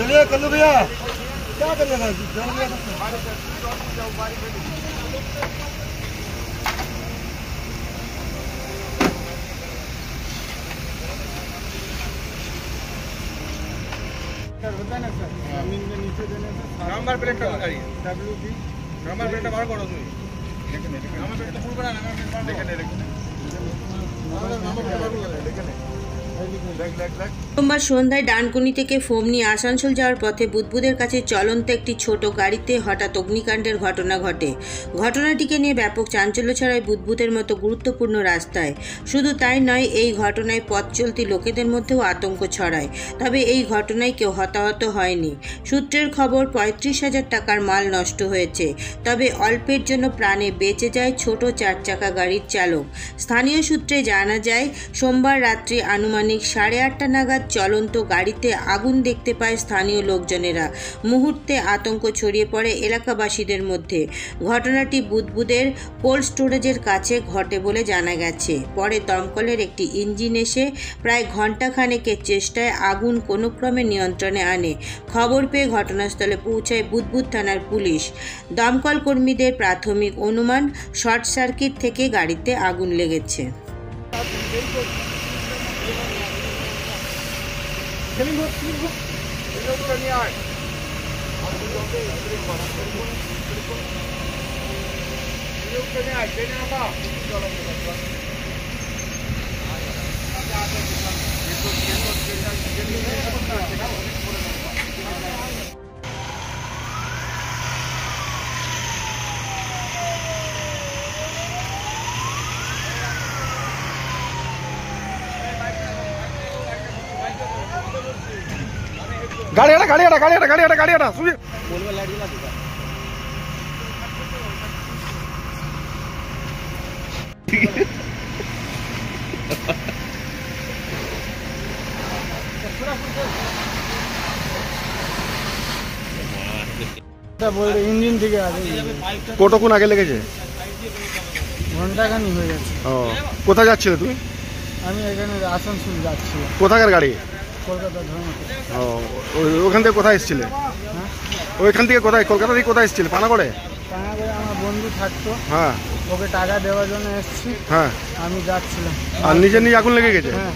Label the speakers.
Speaker 1: चलिए कल्लू भैया क्या कर रहे होता है ना सर, जमीन में नीचे देने से नंबर प्लेट का गाड़ी WB नंबर प्लेट बाहर करो तुम नंबर प्लेट तो फुल बना ना लेकिन
Speaker 2: সোমবার সন্ধ্যায় ডানকুনি থেকে ফোমনি আসানসোল যাওয়ার পথে বুদবুদের কাছে চলন্ত একটি ছোট গাড়িতে হঠাৎ অগ্নিকাণ্ডের ঘটনা ঘটে। ঘটনাটিকে নিয়ে ব্যাপক চাঞ্চল্য ছড়ায় বুদবুদের মতো গুরুত্বপূর্ণ রাস্তায়। শুধু তাই নয়, এই ঘটনায় পথ চলতি লোকেদের মধ্যেও আতঙ্ক ছড়ায়। তবে এই ঘটনায় কেউ হতাহত হয়নি। সূত্রের খবর ৩৫,০০০ টাকার মাল নষ্ট হয়েছে। তবে অল্পের জন্য প্রাণে বেঁচে যায় ছোট ৪ চাকা গাড়ির চালক। স্থানীয় সূত্রে জানা যায়, সোমবার রাত্রি আনুমানিক 8:30 নাগাদ চলন্ত গাড়িতে আগুন দেখতে পায় স্থানীয় লোকজনেরা। মুহূর্তে আতঙ্ক ছড়িয়ে পড়ে এলাকাবাসীদের মধ্যে। ঘটনাটি বুদবুদের কোল্ড স্টোরেজের কাছে ঘটে বলে জানা গেছে। পরে দমকলের একটি ইঞ্জিন এসে প্রায় ঘণ্টাখানেকের চেষ্টায় আগুন কোনো ক্রমে নিয়ন্ত্রণে আনে। খবর পেয়ে ঘটনাস্থলে পৌঁছায় বুদবুদ থানার পুলিশ। দমকল কর্মীদের প্রাথমিক অনুমান শর্ট সার্কিট থেকে গাড়িতে আগুন লেগেছে।
Speaker 1: गाड़ी हटा सुनिए बोल इंजिन থেকে কতক্ষণ আগে লেগেছে? ঘন্টাখানি হয়ে গেছে। ও, কোথায় যাচ্ছিলে তুমি? আমি এখানে আসানসোল যাচ্ছি। কোথাকার গাড়ি? কলকাতা ধর্মপুর। ও, ওখান থেকে কোথায় এসেছিলে? হ্যাঁ, ওইখান থেকে কোথায়, কলকাতা থেকে কোথায় এসেছিলে? পানাগড়ে? পানাগড়ে আমার বন্ধু থাকতো। হ্যাঁ, ওকে টাকা দেওয়ার জন্য এসেছি। হ্যাঁ, আমি যাচ্ছিলাম। আর নিজে আগুন লেগে গেছে? হ্যাঁ।